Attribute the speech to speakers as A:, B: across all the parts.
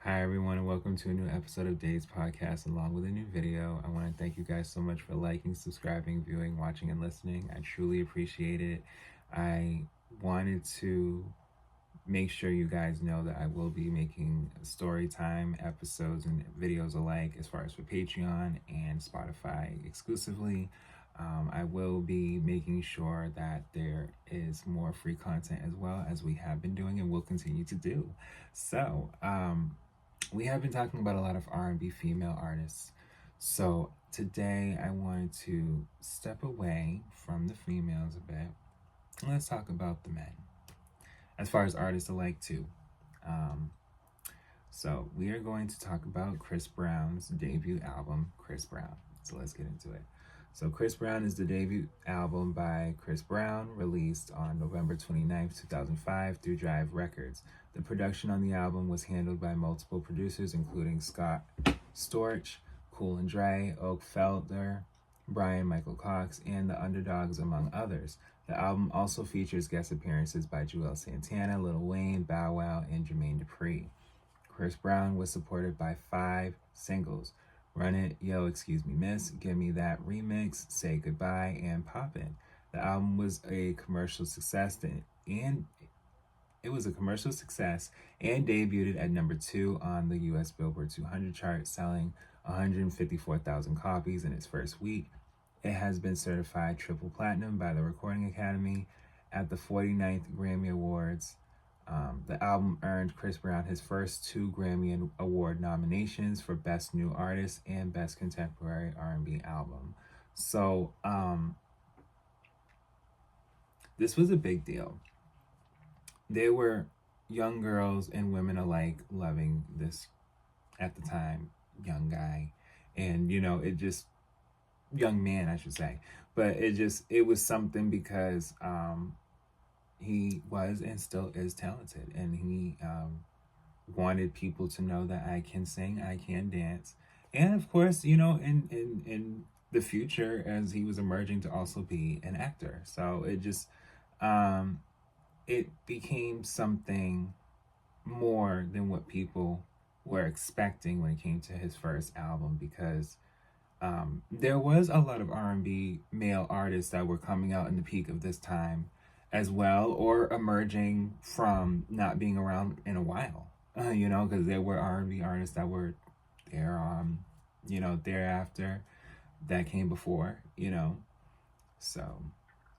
A: Hi, everyone, and welcome to a new episode of Days Podcast along with a new video. I want to thank you guys so much for liking, subscribing, viewing, watching, and listening. I truly appreciate it. I wanted to make sure you guys know that I will be making story time episodes and videos alike as far as for Patreon and Spotify exclusively. I will be making sure that there is more free content as well as we have been doing and will continue to do. So, we have been talking about a lot of R&B female artists. So today I wanted to step away from the females a bit. Let's talk about the men, as far as artists alike too. Um, so we are going to talk about Chris Brown's debut album, Chris Brown. So let's get into it. So Chris Brown is the debut album by Chris Brown, released on November 29th, 2005 through Jive Records. The production on the album was handled by multiple producers, including Scott Storch, Cool and Dre, Oak Felder, Brian Michael Cox, and The Underdogs, among others. The album also features guest appearances by Joel Santana, Lil Wayne, Bow Wow, and Jermaine Dupri. Chris Brown was supported by 5 singles: Run It, Yo, Excuse Me Miss, Give Me That Remix, Say Goodbye, and Poppin'. The album was a commercial success and it was a commercial success and debuted at number 2 on the US Billboard 200 chart, selling 154,000 copies in its first week. It has been certified triple platinum by the Recording Academy at the 49th Grammy Awards. The album earned Chris Brown his first 2 Grammy Award nominations for Best New Artist and Best Contemporary R&B Album. So, this was a big deal. There were young girls and women alike loving this, at the time, young guy. And, young man, I should say. But it was something because he was and still is talented. And he wanted people to know that I can sing, I can dance. And of course, in the future, as he was emerging, to also be an actor. So um, it became something more than what people were expecting when it came to his first album, because there was a lot of R&B male artists that were coming out in the peak of this time as well, or emerging from not being around in a while. Because there were R&B artists that were there, thereafter, that came before, So,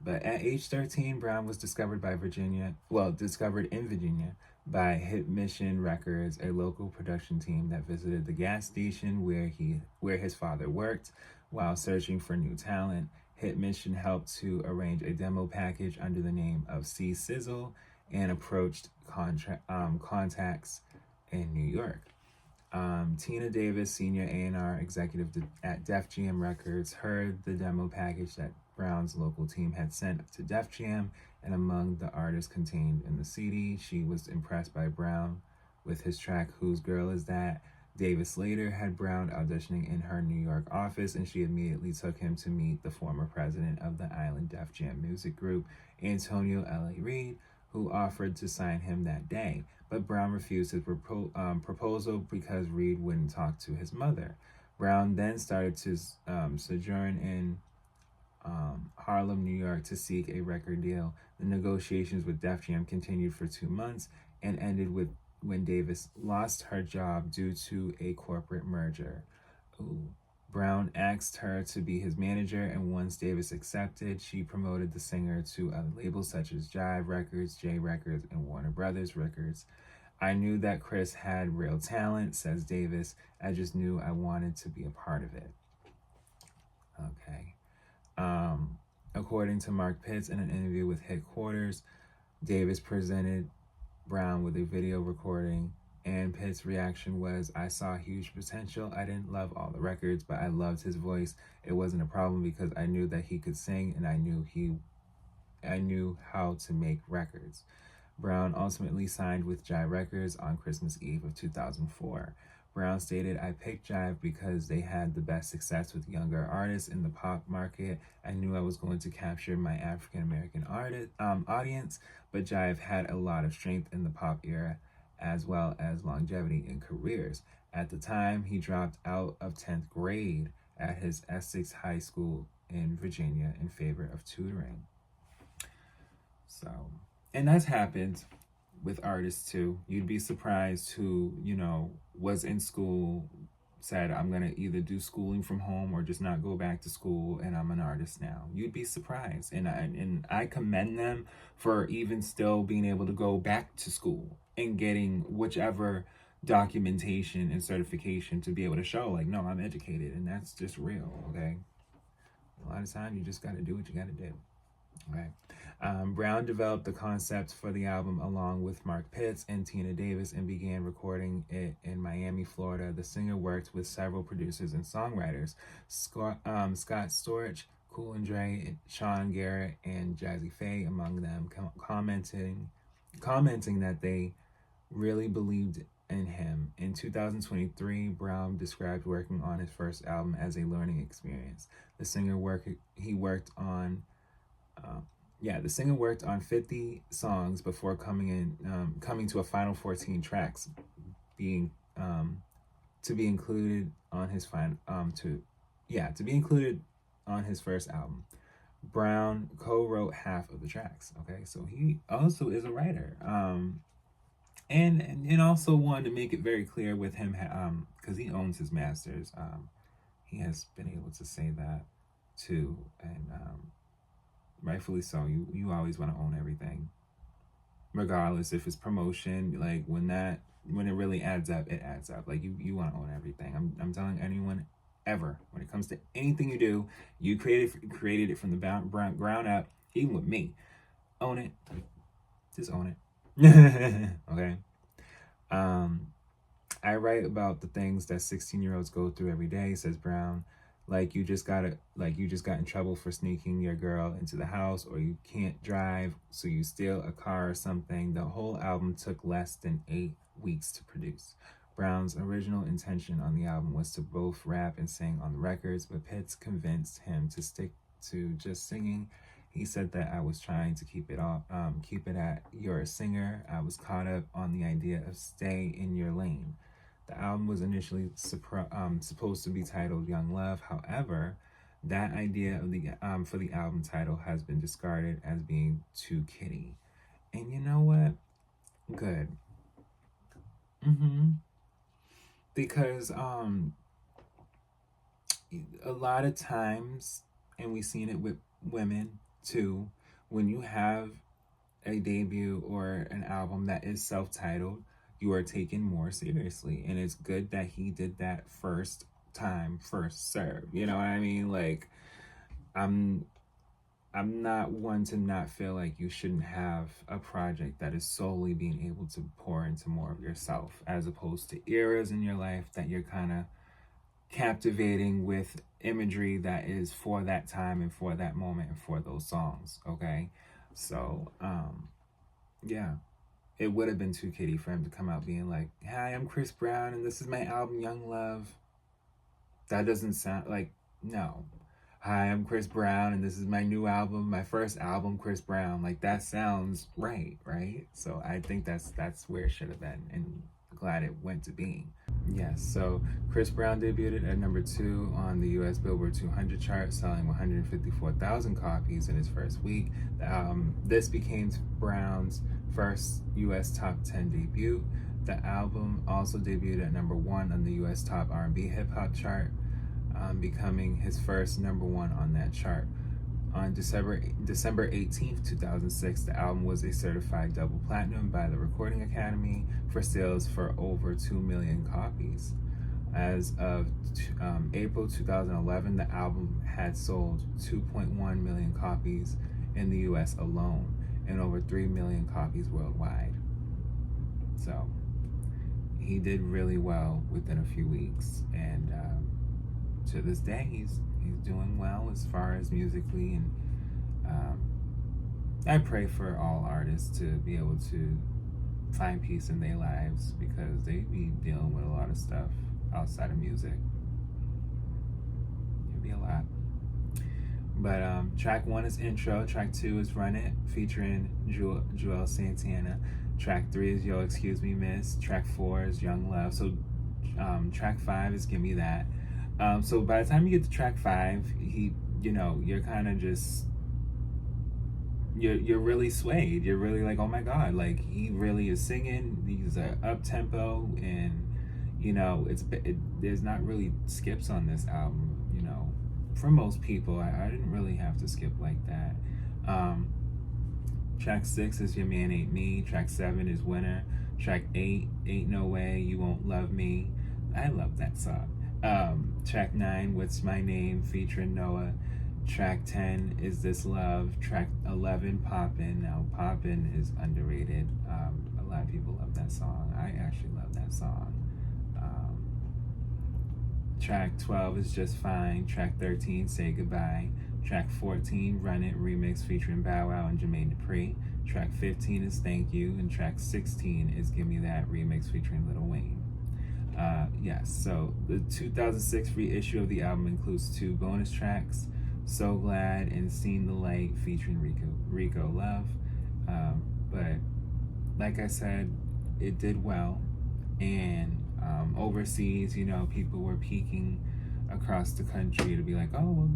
A: but at age 13, Brown was discovered in Virginia by Hit Mission Records, a local production team that visited the gas station where his father worked while searching for new talent. Hit Mission helped to arrange a demo package under the name of C Sizzle and approached contacts in New York. Tina Davis, senior A&R executive at Def Jam Records, heard the demo package that Brown's local team had sent to Def Jam, and among the artists contained in the CD, she was impressed by Brown with his track Whose Girl Is That? Davis later had Brown auditioning in her New York office, and she immediately took him to meet the former president of the Island Def Jam Music Group, Antonio L.A. Reid, who offered to sign him that day. But Brown refused his proposal because Reid wouldn't talk to his mother. Brown then started to sojourn in Harlem, New York to seek a record deal. The negotiations with Def Jam continued for 2 months and ended when Davis lost her job due to a corporate merger. Ooh. Brown asked her to be his manager, and once Davis accepted, she promoted the singer to other labels such as Jive Records, J Records, and Warner Brothers Records. I knew that Chris had real talent, says Davis. I just knew I wanted to be a part of it. Okay. According to Mark Pitts in an interview with Headquarters, Davis presented Brown with a video recording, and Pitt's reaction was, I saw huge potential. I didn't love all the records, but I loved his voice. It wasn't a problem because I knew that he could sing, and I knew how to make records. Brown ultimately signed with Jive Records on Christmas Eve of 2004. Brown stated, I picked Jive because they had the best success with younger artists in the pop market. I knew I was going to capture my African American audience, but Jive had a lot of strength in the pop era as well as longevity in careers. At the time, he dropped out of 10th grade at his Essex High School in Virginia in favor of tutoring. So, and that's happened with artists too. You'd be surprised who, was in school, said, I'm going to either do schooling from home or just not go back to school, and I'm an artist now. You'd be surprised. And I commend them for even still being able to go back to school and getting whichever documentation and certification to be able to show, like, no, I'm educated, and that's just real, okay? A lot of times you just got to do what you got to do. Okay. Brown developed the concept for the album along with Mark Pitts and Tina Davis and began recording it in Miami, Florida. The singer worked with several producers and songwriters, Scott Storch, Cool and Dre, Sean Garrett, and Jazzy Faye among them, commenting that they really believed in him. In 2023, Brown described working on his first album as a learning experience. The singer worked on 50 songs before coming to a final 14 tracks, being to be included on his to be included on his first album. Brown co-wrote half of the tracks. Okay, so he also is a writer. And also wanted to make it very clear with him, because he owns his masters. He has been able to say that too, and rightfully so. You always want to own everything, regardless if it's promotion. Like when it really adds up, it adds up. Like you want to own everything. I'm telling anyone ever, when it comes to anything you do, you created it from the ground up. Even with me, own it. Just own it. Okay. I write about the things that 16-year-olds go through every day, says Brown. Like you just got in trouble for sneaking your girl into the house, or you can't drive, so you steal a car or something. The whole album took less than 8 weeks to produce. Brown's original intention on the album was to both rap and sing on the records, but Pitts convinced him to stick to just singing. He said that I was trying to keep it at you're a singer. I was caught up on the idea of stay in your lane. The album was initially supposed to be titled Young Love. However, that idea of for the album title has been discarded as being too kiddie. And you know what? Good. Because a lot of times, and we've seen it with women too, when you have a debut or an album that is self-titled, you are taken more seriously. And it's good that he did that first time, first serve. You know what I mean? Like, I'm not one to not feel like you shouldn't have a project that is solely being able to pour into more of yourself, as opposed to eras in your life that you're kind of captivating with imagery that is for that time and for that moment and for those songs. Okay, so yeah, it would have been too kiddie for him to come out being like, hi, I'm Chris Brown and this is my album Young Love. That doesn't sound like, no. Hi, I'm Chris Brown and this is my new album, my first album, Chris Brown. Like, that sounds right? So I think that's where it should have been, and glad it went to being. Yes, so Chris Brown debuted at number 2 on the US Billboard 200 chart, selling 154,000 copies in his first week. This became Brown's first US top 10 debut. The album also debuted at number 1 on the US top R&B hip hop chart, becoming his first number 1 on that chart. On December 18th, 2006, the album was a certified double platinum by the Recording Academy for sales for over 2 million copies. As of April 2011, the album had sold 2.1 million copies in the US alone and over 3 million copies worldwide. So he did really well within a few weeks, and to this day he's doing well as far as musically, and I pray for all artists to be able to find peace in their lives, because they be dealing with a lot of stuff outside of music. It'd be a lot. But track 1 is Intro, track 2 is Run It, featuring Joel Santana, Track 3 is Yo Excuse Me Miss. Track 4 is Young Love. So track 5 is Give Me That. So by the time you get to track 5, you're kind of just, you're really swayed. You're really like, oh my God, like he really is singing. These are up tempo, and there's not really skips on this album. For most people, I didn't really have to skip like that. Track 6 is Your Man Ain't Me. Track 7 is Winner. Track 8, Ain't No Way You Won't Love Me. I love that song. Track 9, What's My Name, featuring Noah. Track 10, Is This Love. Track 11, Poppin'. Now, Poppin' is underrated. A lot of people love that song. I actually love that song. Track 12 is Just Fine. Track 13, Say Goodbye. Track 14, Run It remix featuring Bow Wow and Jermaine Dupri. Track 15 is Thank You, and track 16 is Give Me That remix featuring Lil Wayne. Yes, so the 2006 reissue of the album includes 2 bonus tracks, So Glad and Seen the Light featuring Rico Love. But like I said, it did well, and overseas, people were peeking across the country to be like, oh, well,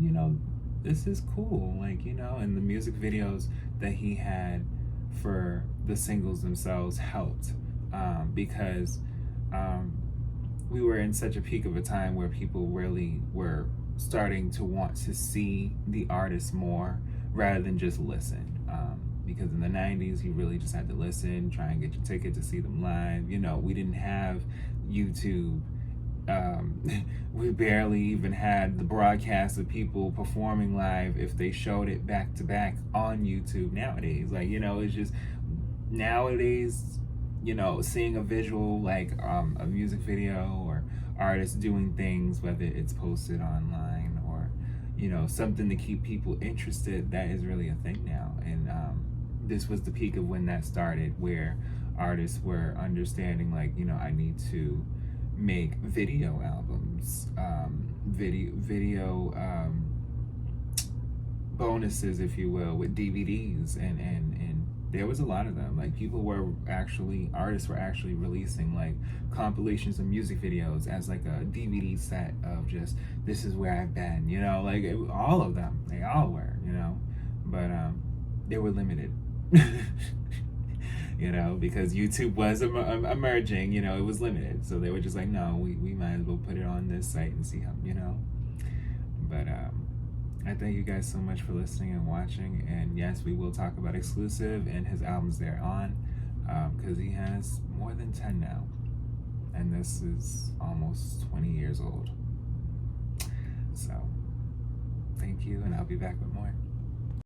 A: this is cool, and the music videos that he had for the singles themselves helped, because we were in such a peak of a time where people really were starting to want to see the artist more rather than just listen. Because in the 90s, you really just had to listen, try and get your ticket to see them live. We didn't have YouTube. We barely even had the broadcast of people performing live if they showed it back to back on YouTube nowadays. It's just nowadays, seeing a visual, like a music video or artists doing things, whether it's posted online or, something to keep people interested, that is really a thing now. And this was the peak of when that started, where artists were understanding, I need to make video albums, video bonuses, if you will, with DVDs, and there was a lot of them. Artists were actually releasing compilations of music videos as a DVD set of just, this is where I've been, all of them, they all were, but they were limited. Because YouTube was emerging, it was limited. So they were just like, no, we might as well put it on this site and see how, But I thank you guys so much for listening and watching. And yes, we will talk about Exclusive and his albums they're on, because he has more than 10 now. And this is almost 20 years old. So, thank you, and I'll be back with more.